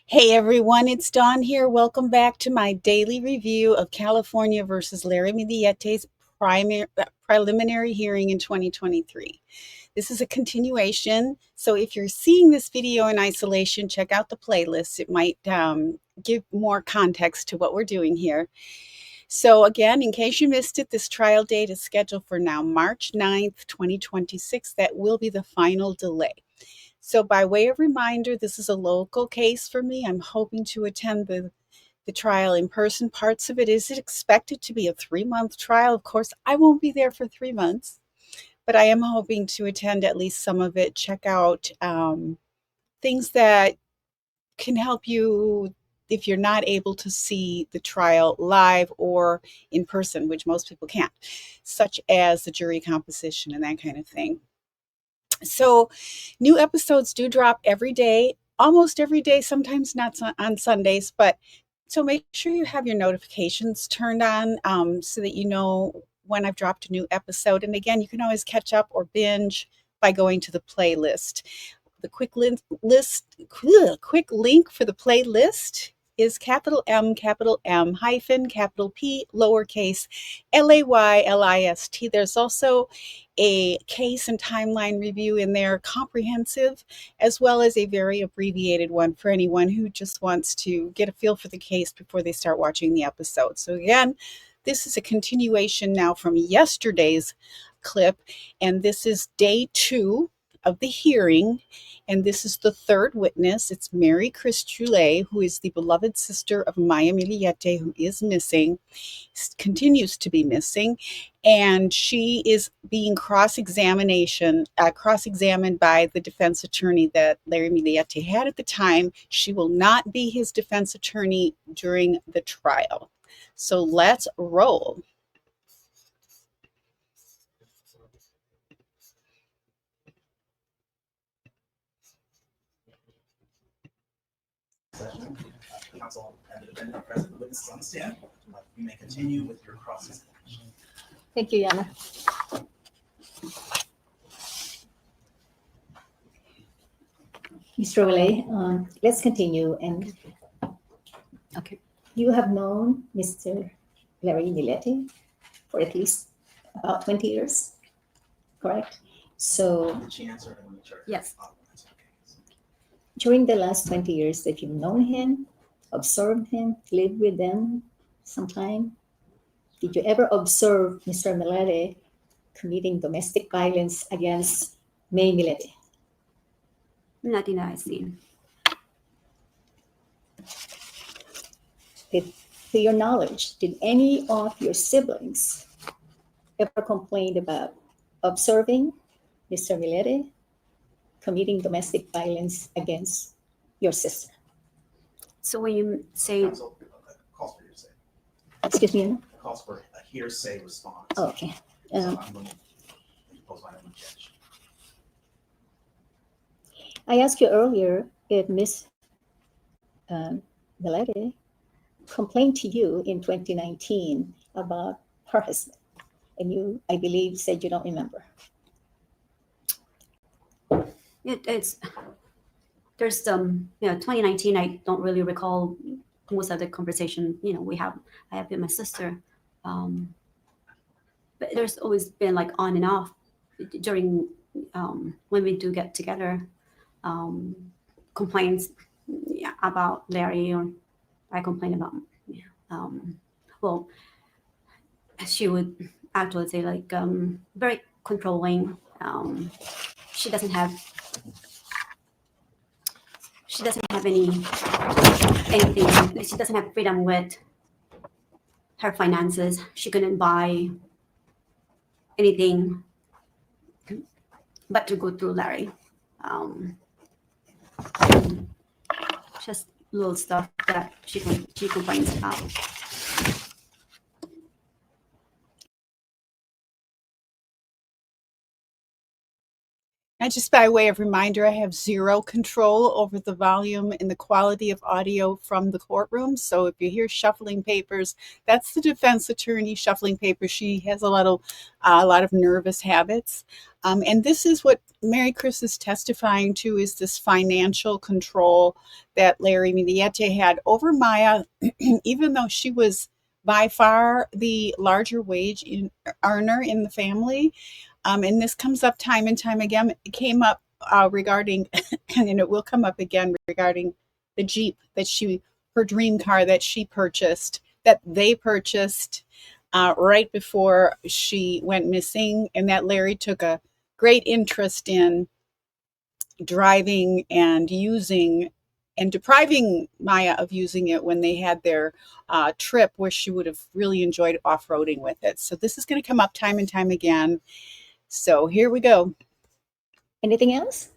Hey everyone, it's Dawn here. Welcome back to my daily review of California versus Larry Milliete's preliminary hearing in 2023. This is a continuation, so if you're seeing this video in isolation, check out the playlist. It might give more context to what we're doing here. So again, in case you missed it, this trial date is scheduled for now March 9th, 2026. That will be the final delay. So by way of reminder, this is a local case for me. I'm hoping to attend the trial in person. Parts of it is expected to be a 3-month trial. Of course, I won't be there for 3 months, but I am hoping to attend at least some of it, check out things that can help you if you're not able to see the trial live or in person, which most people can't, such as the jury composition and that kind of thing. So new episodes do drop every day, almost every day, sometimes not on Sundays, but so make sure you have your notifications turned on so that you know when I've dropped a new episode. And again, you can always catch up or binge by going to the playlist. The quick link for the playlist is capital M, capital M, hyphen, capital P, lowercase, LAYLIST. There's also a case and timeline review in there, comprehensive, as well as a very abbreviated one for anyone who just wants to get a feel for the case before they start watching the episode. So again, this is a continuation now from yesterday's clip, and this is day 2 of the hearing, and this is the third witness. It's Maricris, who is the beloved sister of Maya Millete, who is missing, continues to be missing, and she is being cross-examined by the defense attorney that Larry Millete had at the time. She will not be his defense attorney during the trial. So let's roll. Counsel and the defendant are present, the witnesses on the stand. You may continue with your cross-examination. Thank you, Yana. Mr. Millete, let's continue. And Okay. you have known Mr. Larry Millete for at least about 20 years, correct? So Did she answer? Yes. during the last 20 years that you've known him, observed him, lived with them sometime, did you ever observe Mr. Millete committing domestic violence against May Millete? Nothing that I've seen. To your knowledge, did any of your siblings ever complain about observing Mr. Millete committing domestic violence against your sister? So when you say, Counsel, calls for hearsay. Excuse me, Anna? Calls for a hearsay response. Oh, okay. So I'm going to impose my own judge. I asked you earlier if Miss Millete complained to you in 2019 about her husband, and you, I believe, said you don't remember. there's 2019, I don't really recall most of the conversation, I have with my sister. But there's always been like on and off during when we do get together, complaints about Larry, or I complain about, well, she would actually say like very controlling. She doesn't have anything. She doesn't have freedom with her finances. She couldn't buy anything but to go through Larry. Just little stuff that she complains about. And just by way of reminder, I have zero control over the volume and the quality of audio from the courtroom. So if you hear shuffling papers, that's the defense attorney shuffling papers. She has a lot of nervous habits. And this is what Maricris is testifying to, is this financial control that Larry Millete had over Maya, even though she was by far the larger wage earner in the family. And this comes up time and time again. It came up regarding, and it will come up again regarding the Jeep her dream car that they purchased right before she went missing, and that Larry took a great interest in driving and using and depriving Maya of using it when they had their trip where she would have really enjoyed off-roading with it. So this is going to come up time and time again. So here we go. Anything else?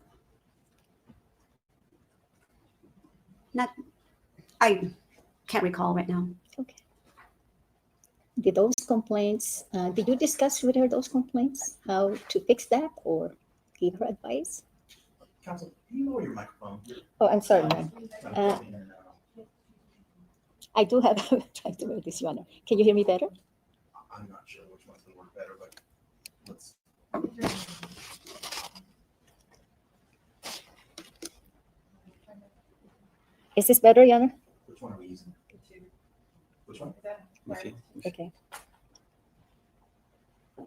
I can't recall right now. Okay. Did those complaints, did you discuss with her those complaints? How to fix that or give her advice? Counsel, can you lower your microphone? Oh, I'm sorry, ma'am. Uh, I do have, trying to make this, Your Honor. Can you hear me better? I'm not sure which one's going to work better, but let's. Is this better, Your Honor? Which one are we using? Which one? Okay. Okay. I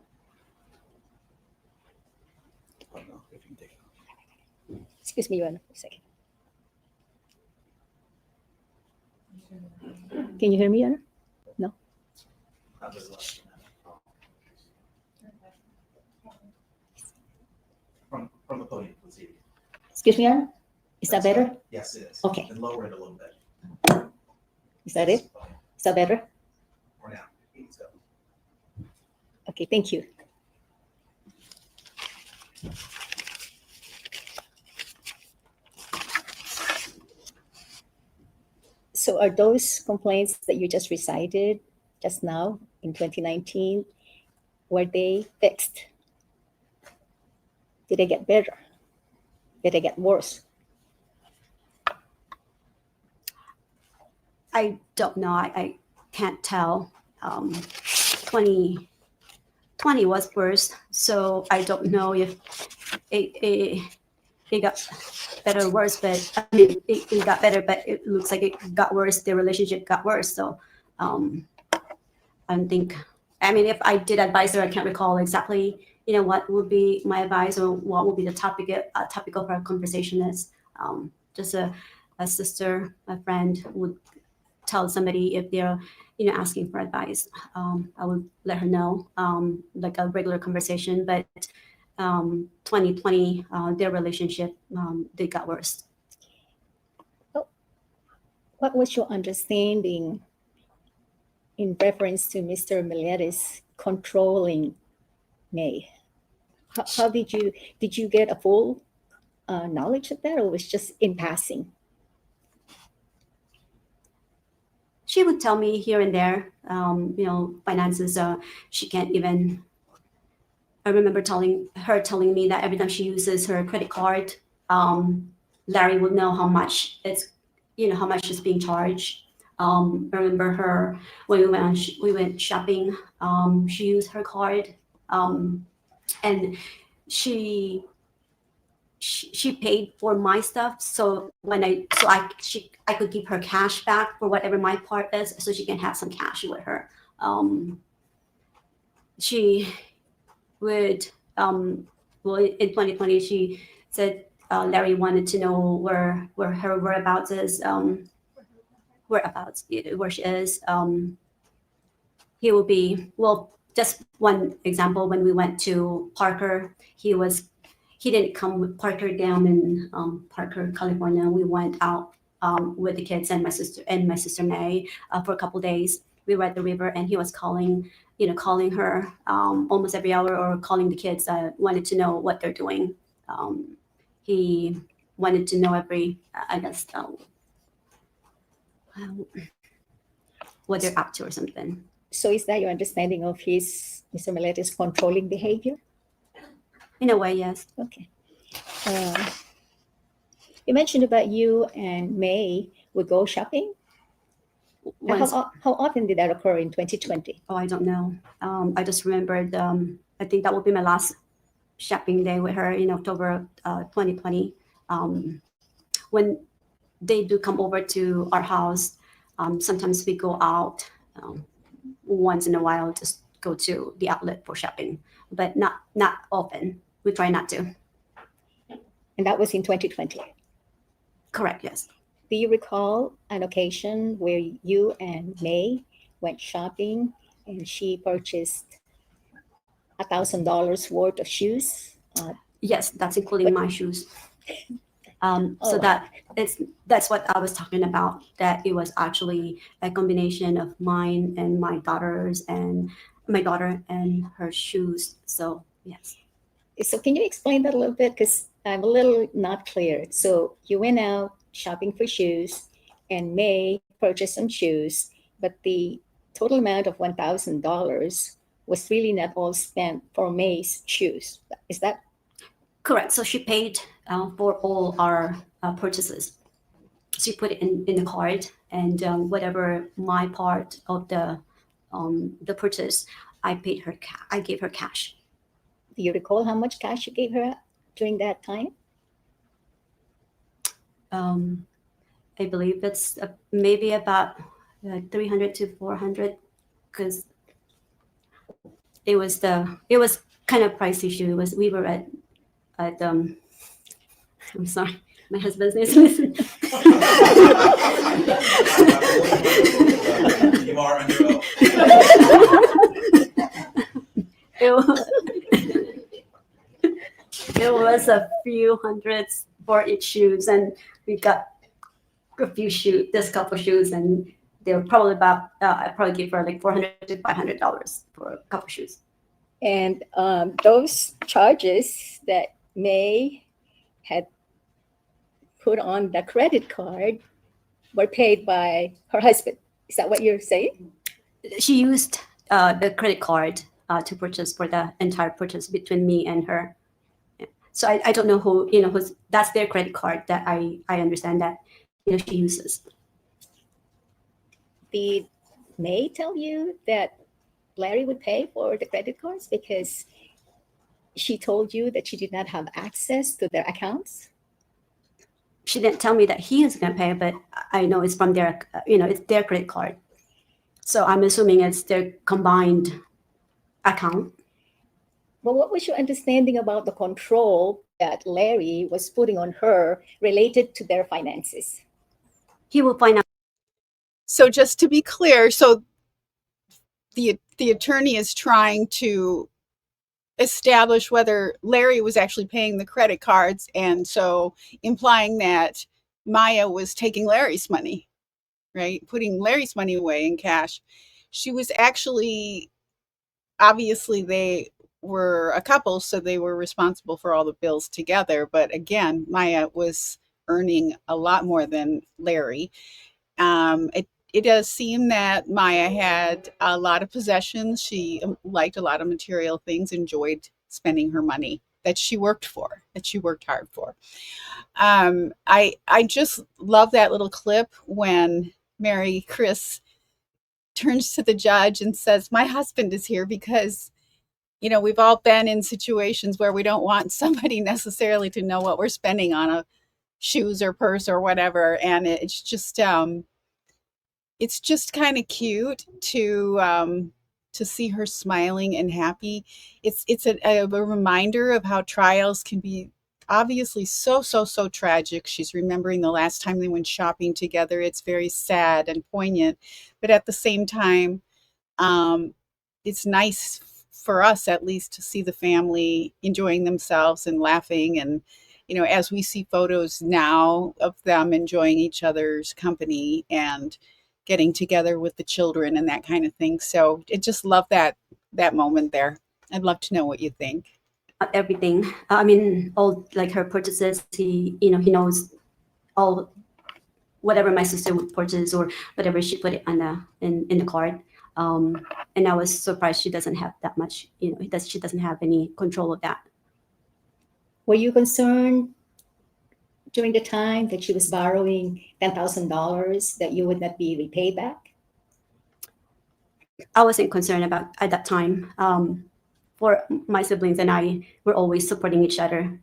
don't know if you can take it off. Excuse me, Your Honor, for a second. Can you hear me, Your Honor? Not very loud. From the podium, let's see. Excuse me, Your Honor? Is that better? Yes, it is. Okay. And lower it a little bit. Is that it? Is that better? For now. Let's go. Okay, thank you. So are those complaints that you just recited just now in 2019, were they fixed? Did they get better? Did they get worse? I don't know. I can't tell. 2020 was worse, so I don't know if it got better or worse. But I mean, it got better, but it looks like it got worse. The relationship got worse. So I don't think. I mean, if I did advise her, I can't recall exactly. What would be my advice or what would be the topic of our conversation is. Just a sister, a friend would tell somebody if they're asking for advice. I would let her know, like a regular conversation. But 2020, their relationship they got worse. What was your understanding in reference to Mr. Millete's controlling May? How did you get a full knowledge of that, or was just in passing? She would tell me here and there, finances. She can't even. I remember telling me that every time she uses her credit card, Larry would know how much how much is being charged. I remember her when we went shopping. She used her card, and she paid for my stuff. So I could give her cash back for whatever my part is, so she can have some cash with her. She would in 2020 she said Larry wanted to know where her whereabouts is, where she is. He will be, well, just one example, when we went to Parker, he didn't come with Parker down in Parker, California. We went out with the kids and my sister May for a couple days. We were at the river, and he was calling her almost every hour, or calling the kids. Wanted to know what they're doing. He wanted to know what they're up to or something. So is that your understanding of Mr. Millete's controlling behavior? In a way, yes. Okay. You mentioned about you and May would go shopping. Once, How often did that occur in 2020? oh, I don't know. I just remembered. I think that would be my last shopping day with her in October 2020. When they do come over to our house, sometimes we go out once in a while, just go to the outlet for shopping, but not often. We try not to. And that was in 2020. Correct, yes. Do you recall an occasion where you and May went shopping and she purchased $1,000 worth of shoes? Yes, that's including my shoes. So that's what I was talking about, that it was actually a combination of mine and my daughter's and my daughter and her shoes. So yes. So can you explain that a little bit? Because I'm a little not clear. So you went out shopping for shoes and May purchased some shoes, but the total amount of $1,000 was really not all spent for May's shoes. Is that correct? So she paid for all our purchases. She put it in the card, and whatever my part of the purchase, I paid her. I gave her cash. Do you recall how much cash you gave her during that time? I believe it's maybe about 300 to 400, because it was kind of pricey shoe. We were at I'm sorry, my husband's name is listening. You are under oath. It was a few hundreds for each shoes, and we got a few shoes, this couple shoes, and they were probably about I probably gave her like $400 to $500 for a couple shoes. And those charges that May had put on the credit card were paid by her husband. Is that what you're saying? She used the credit card to purchase for the entire purchase between me and her. So I don't know who's that's their credit card that I understand that she uses. Did May tell you that Larry would pay for the credit cards because she told you that she did not have access to their accounts? She didn't tell me that he is going to pay, but I know it's from their, it's their credit card. So I'm assuming it's their combined account. Well, what was your understanding about the control that Larry was putting on her related to their finances? He will find out. So just to be clear, so the attorney is trying to establish whether Larry was actually paying the credit cards, and so implying that Maya was taking Larry's money, right? Putting Larry's money away in cash. She was actually, obviously they were a couple, so they were responsible for all the bills together. But again, Maya was earning a lot more than Larry. It does seem that Maya had a lot of possessions. She liked a lot of material things, enjoyed spending her money that she worked for, that she worked hard for. I just love that little clip when Maricris turns to the judge and says, "My husband is here," because we've all been in situations where we don't want somebody necessarily to know what we're spending on a shoes or purse or whatever, and it's just kind of cute to see her smiling and happy. It's a reminder of how trials can be obviously so tragic. She's remembering the last time they went shopping together. It's very sad and poignant, but at the same time, it's nice for us at least to see the family enjoying themselves and laughing. And as we see photos now of them enjoying each other's company and getting together with the children and that kind of thing. So I just love that moment there. I'd love to know what you think. Everything. I mean, all like her purchases. He knows all whatever my sister would purchase or whatever she put it on in the card. And I was surprised she doesn't have that much. She doesn't have any control of that. Were you concerned during the time that she was borrowing $10,000 that you would not be repaid back? I wasn't concerned about at that time. For my siblings and I were always supporting each other,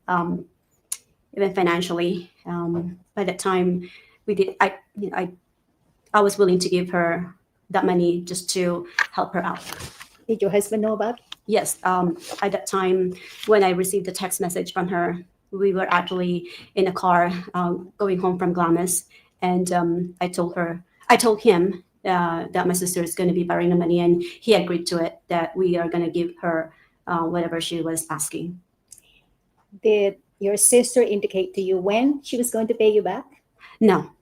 even financially. By that time, we did. I was willing to give her that money just to help her out. Did your husband know about it? Yes. At that time, when I received the text message from her, we were actually in a car going home from Glamis, and I told him that my sister is going to be borrowing the money, and he agreed to it, that we are going to give her whatever she was asking. Did your sister indicate to you when she was going to pay you back? No,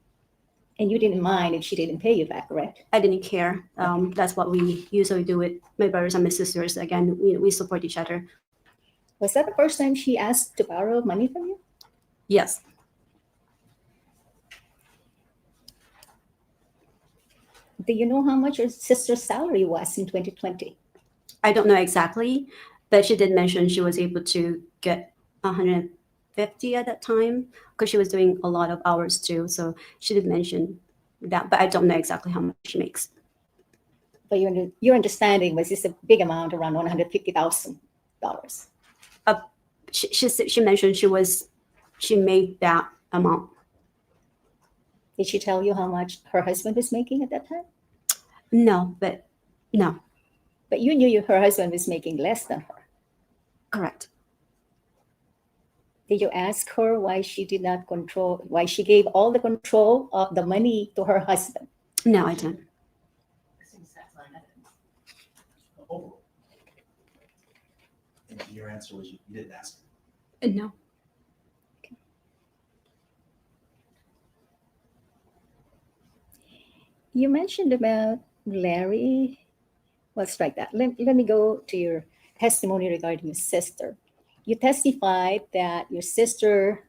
And you didn't mind if she didn't pay you back, correct? I didn't care. That's what we usually do with my brothers and my sisters. Again, we support each other. Was that the first time she asked to borrow money from you? Yes. Do you know how much your sister's salary was in 2020? I don't know exactly, but she did mention she was able to get 150 at that time because she was doing a lot of hours too. So she did mention that, but I don't know exactly how much she makes. But your understanding was this a big amount, around $150,000? She mentioned she made that amount. Did she tell you how much her husband was making at that time? No, but no, But you knew her husband was making less than her. correct. Did you ask her why she did not control, why she gave all the control of the money to her husband? No, I don't. Overall. And your answer was you didn't ask. No. You mentioned about Larry. Let's strike that. Let me go to your testimony regarding your sister. You testified that your sister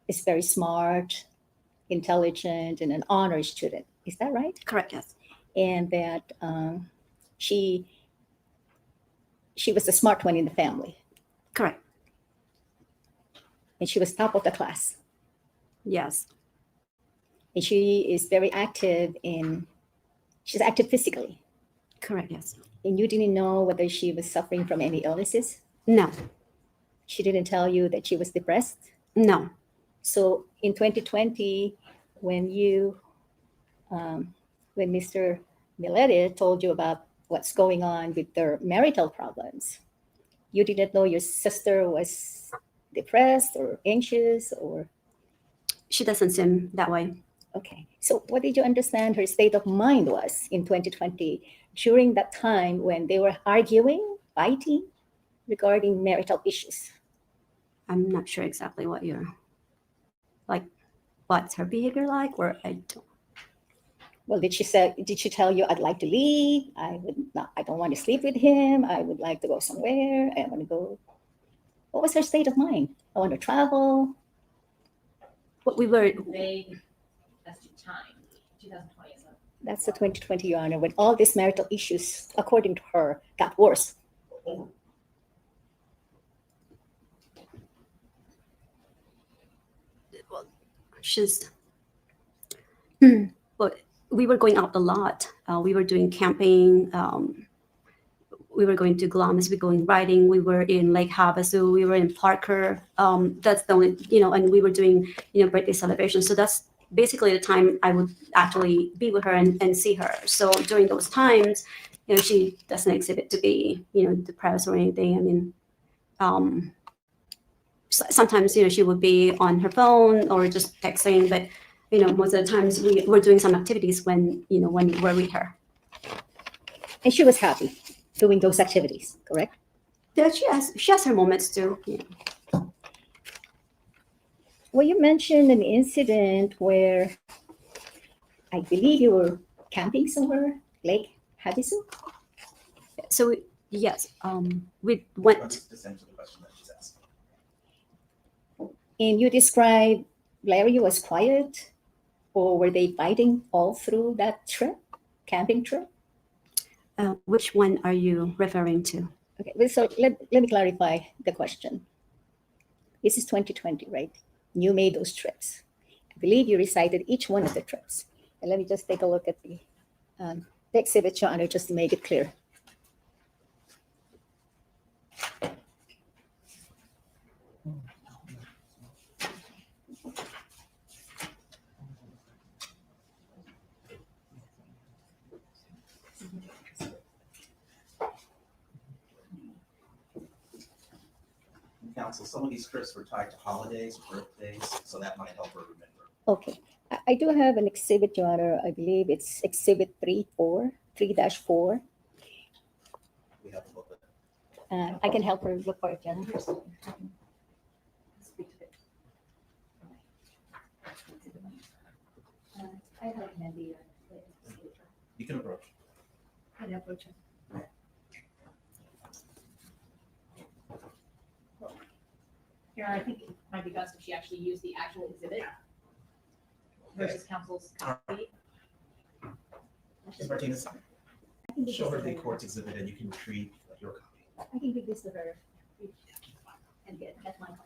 is very smart, intelligent, and an honor student. Is that right? Correct, yes. And that she was the smart one in the family, Correct. and she was top of the class. Yes. And she is very active she's active physically. Correct, yes. And you didn't know whether she was suffering from any illnesses? No. She didn't tell you that she was depressed? No. So in 2020, when Mr. Millete told you about what's going on with their marital problems, you didn't know your sister was depressed or anxious or? She doesn't seem that way. Okay. So what did you understand her state of mind was in 2020 during that time when they were arguing, fighting regarding marital issues? I'm not sure exactly what's her behavior like, or I don't. Well, did she tell you, I'd like to leave? I don't want to sleep with him. I would like to go somewhere. I want to go. What was her state of mind? I want to travel. What we were, Vague as to time. 2020 is a That's the 2020, Your Honor, when all these marital issues, according to her, got worse. Overall. she's, well, we were going out a lot. We were doing camping. We were going to Glamis, we were going riding. We were in Lake Havasu. We were in Parker. That's the only, and we were doing, birthday celebrations. So that's basically the time I would actually be with her and see her. So during those times, she doesn't exhibit to be, depressed or anything. I mean, sometimes, she would be on her phone or just texting, but, most of the times we were doing some activities when we were with her. And she was happy doing those activities, correct? Yeah, she has her moments too. Yeah. Well, you mentioned an incident where I believe you were camping somewhere, Lake Havasu? So yes, we went. Just answer the question that she's asked. And you described Larry was quiet, or were they fighting all through that trip, camping trip? Which one are you referring to? Okay, well, so let me clarify the question. This is 2020, right? You made those trips. I believe you recited each one of the trips. And let me just take a look at the exhibit, Your Honor, just to make it clear. Counsel, some of these trips were tied to holidays, birthdays, so that might help her remember. Okay. I do have an exhibit, Your Honor. I believe it's exhibit 3-4. We have to look at it. I can help her look for it, Your Honor. I have handy. You can approach. Here, I think it might be best if she actually used the actual exhibit versus counsel's copy. Ms. Martinez, show her the court's exhibit and you can retrieve your copy. I can give this to her and get my copy.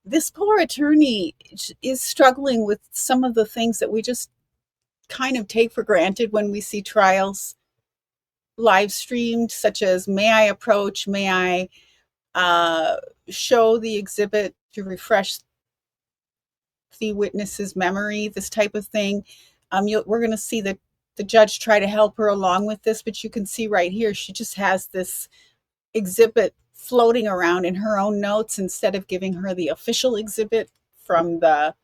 This poor attorney is struggling with some of the things that we just kind of take for granted when we see trials live streamed, such as, may I approach, may I show the exhibit to refresh the witness's memory, this type of thing. We're going to see the judge try to help her along with this, but you can see right here, she just has this exhibit floating around in her own notes instead of giving her the official exhibit from that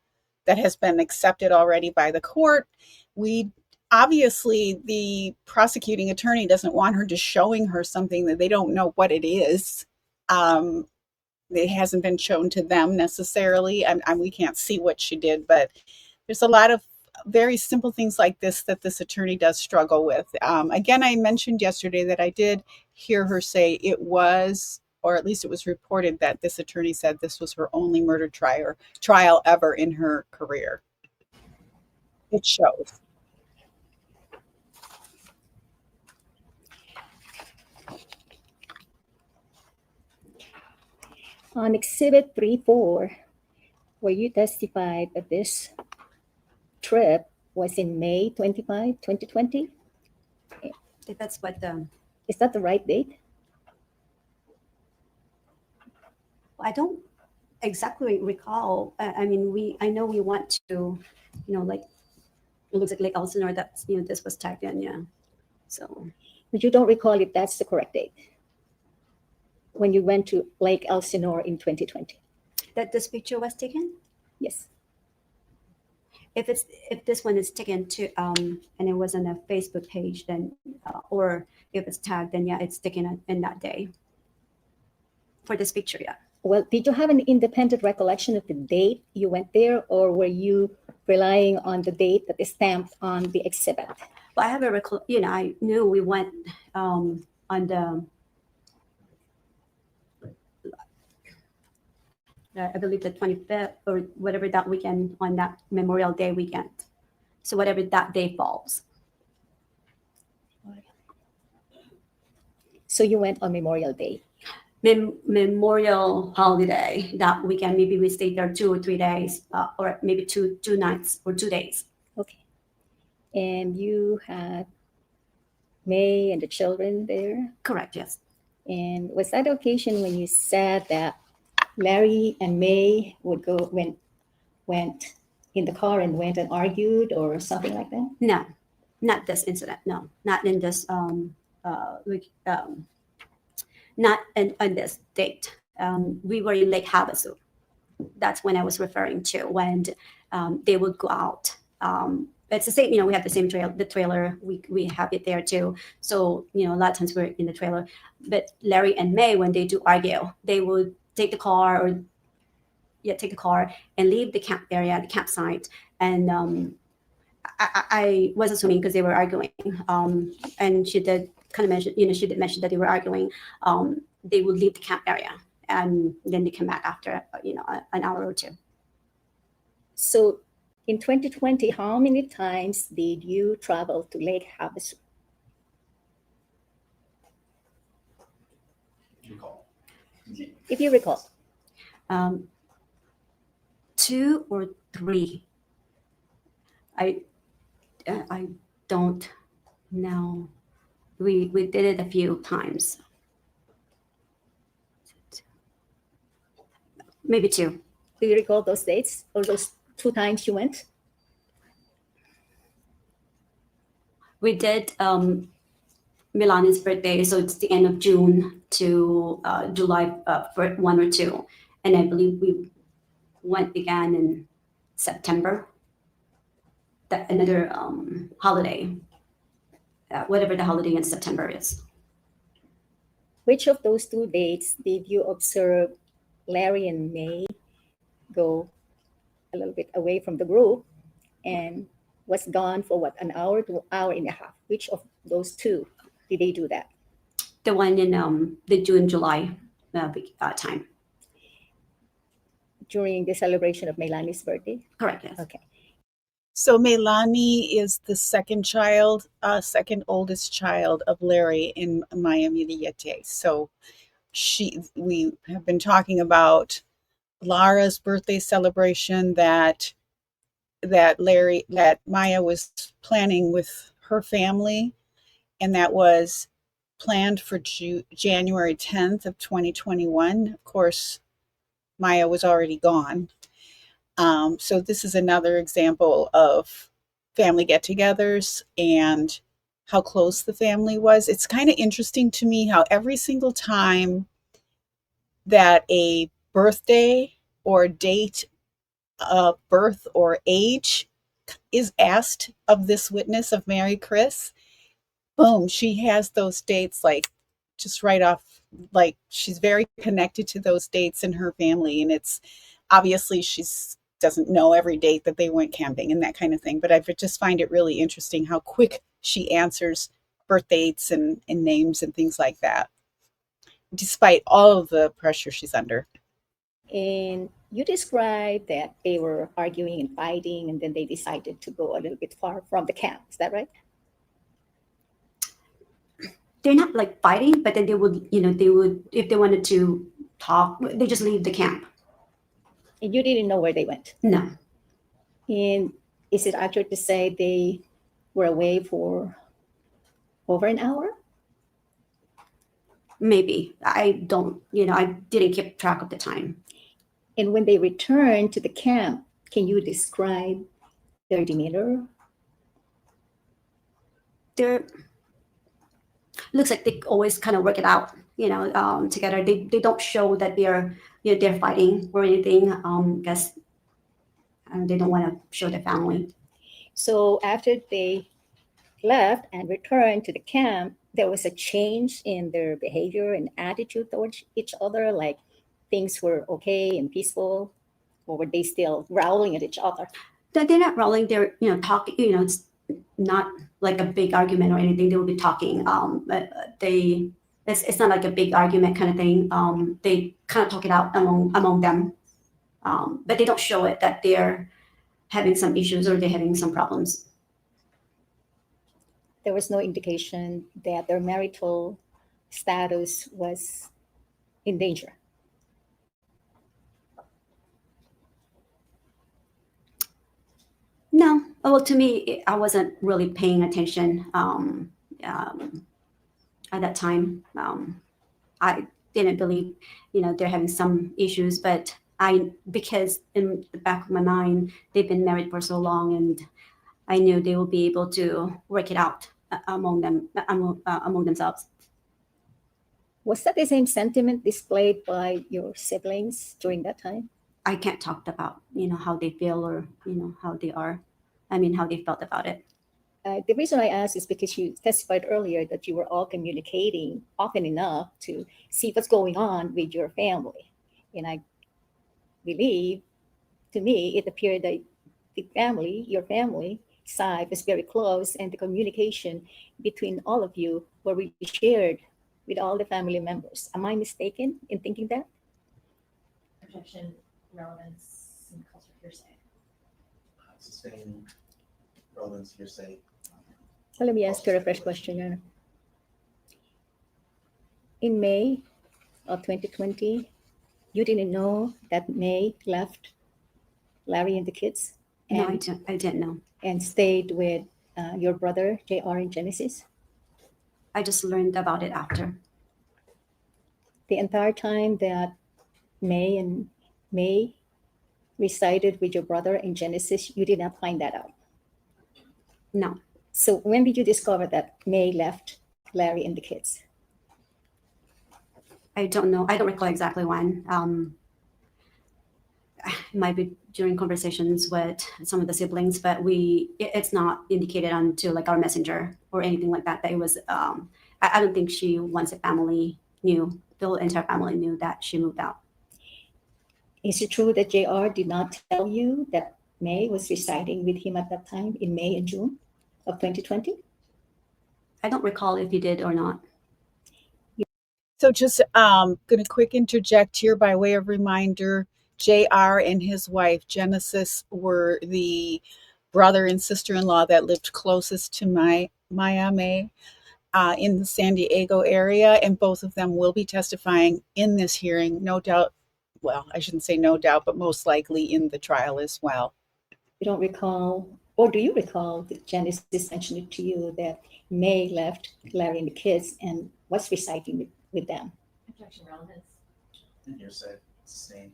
has been accepted already by the court. Obviously, the prosecuting attorney doesn't want her just showing her something that they don't know what it is. It hasn't been shown to them necessarily, and we can't see what she did, but there's a lot of very simple things like this that this attorney does struggle with. Again, I mentioned yesterday that I did hear her say it was, or at least it was reported that this attorney said this was her only murder trial ever in her career. It shows. On exhibit 3-4, where you testified that this trip was in May 25, 2020. That's what Is that the right date? I don't exactly recall. I know we went to, like, it looks like Lake Elsinore, that's, this was tagged in, yeah. So. But you don't recall if that's the correct date when you went to Lake Elsinore in 2020? That this picture was taken? Yes. If this one is taken to and it was on a Facebook page, then or if it's tagged, then yeah, it's taken in that day for this picture. Yeah. Well, did you have an independent recollection of the date you went there, or were you relying on the date that is stamped on the exhibit? Well, I have I knew we went on the I believe the 25th or whatever that weekend, on that Memorial Day weekend. So whatever that day falls. So you went on Memorial Day? Memorial holiday that weekend. Maybe we stayed there 2 or 3 days, or maybe two nights or 2 days. Okay. And you had May and the children there? Correct, yes. And was that the occasion when you said that Larry and May would went in the car and went and argued or something like that? No, not this incident. No, not in this not on this date. We were in Lake Havasu. That's when I was referring to, when they would go out. It's the same, we have the same trailer. We have it there too. So, a lot of times we're in the trailer. But Larry and May, when they do argue, they would take the car and leave the camp area, the campsite. And I was assuming because they were arguing. And she did kind of mention, she did mention that they were arguing. They would leave the camp area and then they come back after, an hour or two. So in 2020, how many times did you travel to Lake Havasu? Recall. If you recall. 2 or 3. I don't know. We did it a few times. Maybe 2. Do you recall those dates or those 2 times you went? We did Milani's birthday, so it's the end of June to July for 1 or 2, and I believe we went again in September. That another holiday, whatever the holiday in September is. Which of those 2 dates did you observe Larry and May go a little bit away from the group and was gone for what, an hour to hour and a half? Which of those 2 did they do that? The one in the June-July time. During the celebration of Melani's birthday? Correct, yes. Okay. So Melanie is the second oldest child of Larry and Maya Millete. So we have been talking about Lara's birthday celebration that Maya was planning with her family, and that was planned for January 10th of 2021. Of course, Maya was already gone. So this is another example of family get-togethers and how close the family was. It's kind of interesting to me how every single time that a birthday or date of birth or age is asked of this witness of Maricris, boom, she has those dates like just right off, like she's very connected to those dates in her family. And it's obviously she's doesn't know every date that they went camping and that kind of thing. But I just find it really interesting how quick she answers birth dates and names and things like that, despite all of the pressure she's under. And you described that they were arguing and fighting, and then they decided to go a little bit far from the camp. Is that right? They're not like fighting, but then they would, if they wanted to talk, they just leave the camp. And you didn't know where they went? No. And is it accurate to say they were away for over an hour? Maybe. I don't, I didn't keep track of the time. And when they returned to the camp, can you describe their demeanor? Looks like they always kind of work it out, together. They don't show that they're fighting or anything. Because they don't want to show their family. So after they left and returned to the camp, there was a change in their behavior and attitude towards each other, like things were okay and peaceful, or were they still growling at each other? They're not growling. They're talking. It's not like a big argument or anything. They will be talking. But it's not like a big argument kind of thing. They kind of talk it out among them. But they don't show it that they're having some issues or they're having some problems. There was no indication that their marital status was in danger. No. Well, to me, I wasn't really paying attention at that time. I didn't believe, they're having some issues, but because in the back of my mind, they've been married for so long, and I knew they will be able to work it out among themselves. Was that the same sentiment displayed by your siblings during that time? I can't talk about, how they feel or, how they are. How they felt about it. The reason I asked is because you testified earlier that you were all communicating often enough to see what's going on with your family. And I believe, to me, it appeared that your family side was very close, and the communication between all of you were really shared with all the family members. Am I mistaken in thinking that? Protection, relevance, and culture hearsay. sustain relevance hearsay. So let me ask you a fresh question, Your Honor. In May of 2020, you didn't know that May left Larry and the kids No, and, I didn't know. and stayed with your brother, JR, in Genesis? I just learned about it after. The entire time that May resided with your brother in Genesis, you did not find that out. No, So when did you discover that May left Larry and the kids? I don't know. I don't recall exactly when. It might be during conversations with some of the siblings, but it's not indicated onto like our messenger or anything like that. That it was. I don't think she once the family knew, the entire family knew that she moved out. Is it true that JR did not tell you that May was residing with him at that time in May and June of 2020? I don't recall if he did or not. So just going to quick interject here by way of reminder. JR and his wife Genesis were the brother and sister-in-law that lived closest to Miami in the San Diego area, and both of them will be testifying in this hearing, no doubt. Well, I shouldn't say no doubt, but most likely in the trial as well. You don't recall, or do you recall that Genesis mentioned it to you that May left Larry and the kids and was residing with them? Objection relevance. And hearsay, sustain.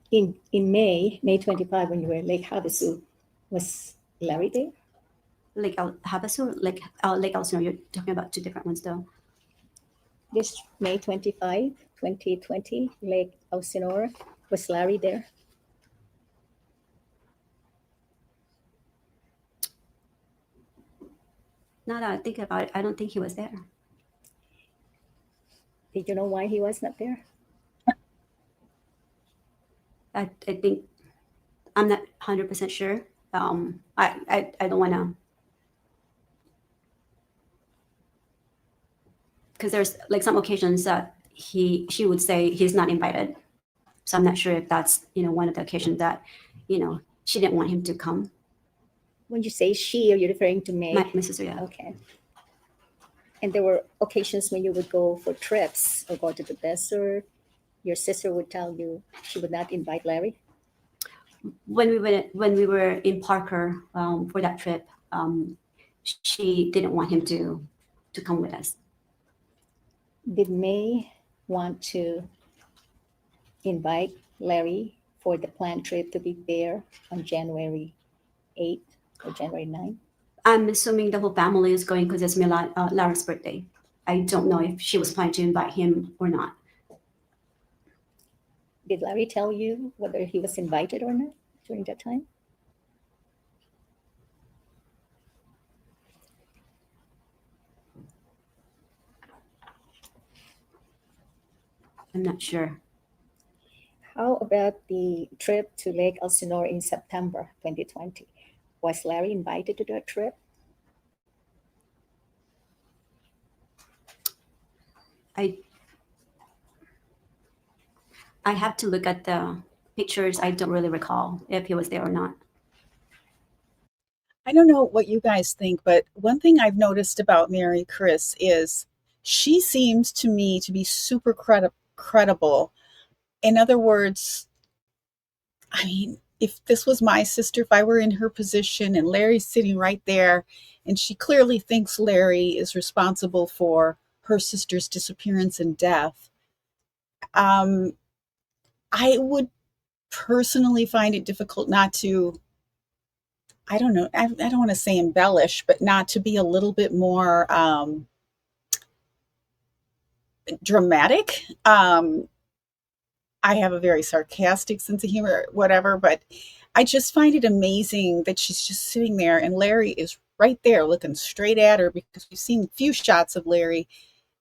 In May 25, when you were at Lake Havasu, was Larry there? Lake Havasu, Lake Elsinore. You're talking about two different ones, though. This May 25, 2020, Lake Elsinore, was Larry there? Now that I think about it, I don't think he was there. Did you know why he was not there? I think I'm not 100% sure. I don't want to, because there's like some occasions that she would say he's not invited. So I'm not sure if that's one of the occasions that she didn't want him to come. When you say she, are you referring to May? My sister, yeah. Okay. And there were occasions when you would go for trips or go to the desert. Your sister would tell you she would not invite Larry. When we were in Parker for that trip, she didn't want him to come with us. Did May want to invite Larry for the planned trip to be there on January 8th or January 9th? I'm assuming the whole family is going because it's Larry's birthday. I don't know if she was planning to invite him or not. Did Larry tell you whether he was invited or not during that time? I'm not sure. How about the trip to Lake Elsinore in September 2020? Was Larry invited to that trip? I have to look at the pictures. I don't really recall if he was there or not. I don't know what you guys think, but one thing I've noticed about Maricris is she seems to me to be super credible. In other words, I mean, if this was my sister, if I were in her position and Larry's sitting right there, and she clearly thinks Larry is responsible for her sister's disappearance and death, I would personally find it difficult not to, I don't know, I don't want to say embellish, but not to be a little bit more dramatic. I have a very sarcastic sense of humor, whatever, but I just find it amazing that she's just sitting there and Larry is right there looking straight at her, because we've seen a few shots of Larry,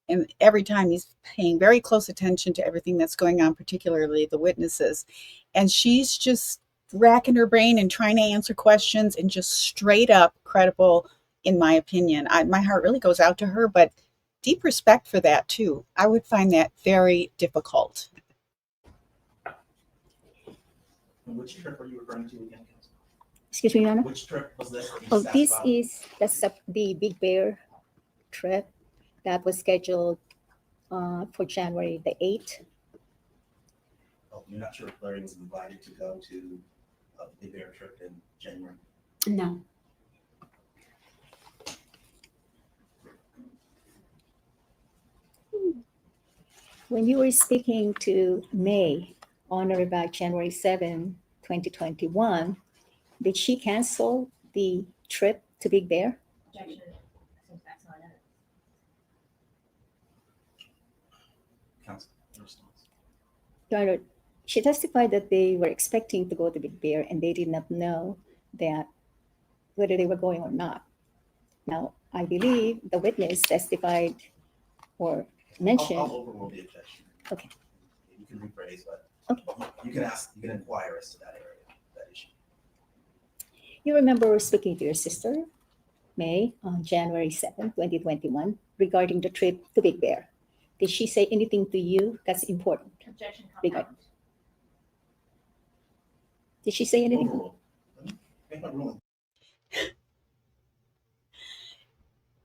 and every time he's paying very close attention to everything that's going on, particularly the witnesses. And she's just racking her brain and trying to answer questions, and just straight up credible, in my opinion. My heart really goes out to her, but deep respect for that too. I would find that very difficult. And which trip are you referring to again, counsel? Excuse me, Your Honor. Which trip was this that you Oh, just asked this about? is the Big Bear trip that was scheduled for January the 8th. Oh, you're not sure if Larry was invited to go to the Big Bear trip in January? No. When you were speaking to May on or about January 7, 2021, did she cancel the trip to Big Bear? Objection, since that's not evidence. Counsel, your response. Your Honor, she testified that they were expecting to go to Big Bear and they did not know that whether they were going or not. Now, I believe the witness testified or mentioned. I'll overrule the objection. Okay. You can rephrase, but Okay. you can inquire as to that area, that issue. You remember speaking to your sister, May, on January 7, 2021, regarding the trip to Big Bear. Did she say anything to you that's important? Objection Big compound. Did she say anything? Overrule. Make my ruling.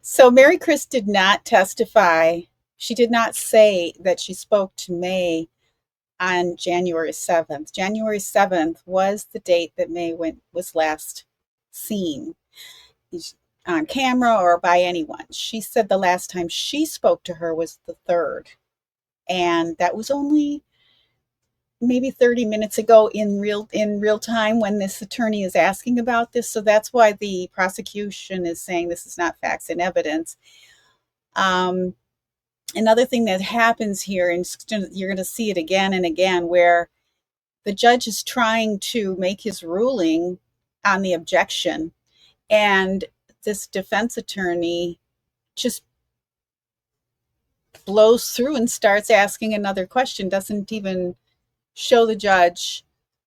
So Maricris did not testify. She did not say that she spoke to May on January 7th. January 7th was the date that May was last seen on camera or by anyone. She said the last time she spoke to her was the 3rd. And that was only maybe 30 minutes ago in real time when this attorney is asking about this. So that's why the prosecution is saying this is not facts and evidence. Another thing that happens here, and you're going to see it again and again, where the judge is trying to make his ruling on the objection, and this defense attorney just blows through and starts asking another question, doesn't even show the judge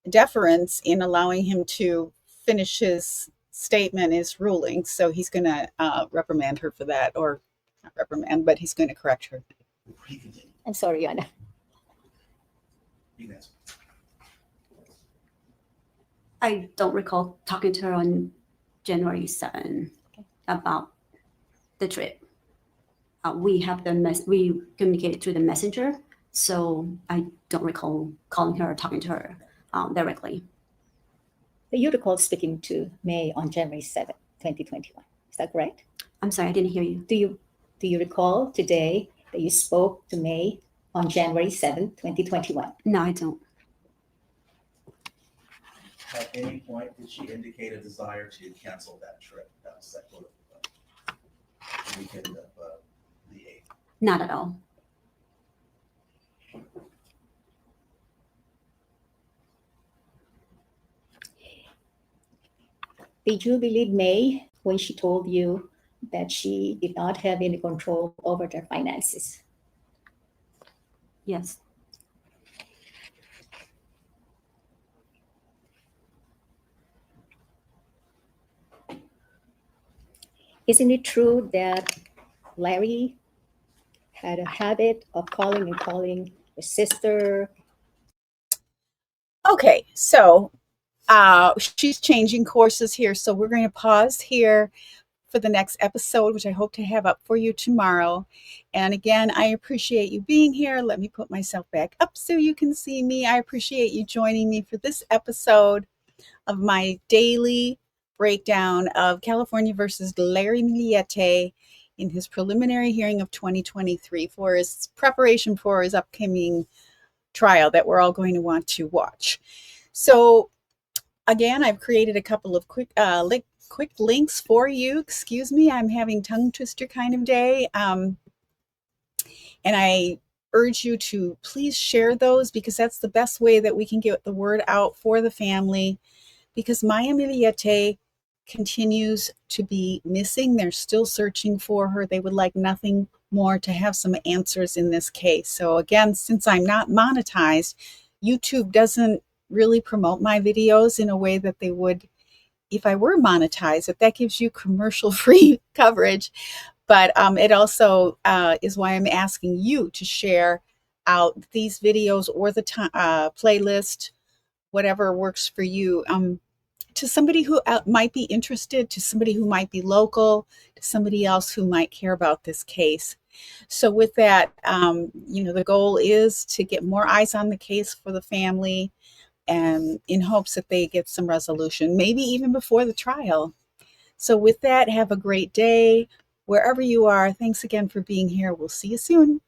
deference in allowing him to finish his statement, his ruling. So he's going to reprimand her for that, or not reprimand, but he's going to correct her. I'm sorry, Your Honor. You can answer. I don't recall talking to her on January 7 about the trip. We communicated through the messenger, so I don't recall calling her or talking to her directly. But you recall speaking to May on January 7, 2021. Is that correct? I'm sorry, I didn't hear you. Do you recall today that you spoke to May on January 7, 2021? No, I don't. At any point, did she indicate a desire to cancel that trip? That was set for the weekend of the 8th. Not at all. Did you believe May when she told you that she did not have any control over their finances? Yes. Isn't it true that Larry had a habit of calling her sister? Okay, so she's changing courses here. So we're going to pause here for the next episode, which I hope to have up for you tomorrow. And again, I appreciate you being here. Let me put myself back up so you can see me. I appreciate you joining me for this episode of my daily breakdown of California versus Larry Millete in his preliminary hearing of 2023 for his preparation for his upcoming trial that we're all going to want to watch. So again, I've created a couple of quick links for you. Excuse me, I'm having tongue twister kind of day. And I urge you to please share those, because that's the best way that we can get the word out for the family, because Maya Millete continues to be missing. They're still searching for her. They would like nothing more to have some answers in this case. So again, since I'm not monetized, YouTube doesn't really promote my videos in a way that they would if I were monetized. If that gives you commercial-free coverage. But it also is why I'm asking you to share out these videos or the playlist whatever works for you. To somebody who might be interested, to somebody who might be local, to somebody else who might care about this case. So with that, the goal is to get more eyes on the case for the family, and in hopes that they get some resolution, maybe even before the trial. So with that, have a great day wherever you are. Thanks again for being here. We'll see you soon.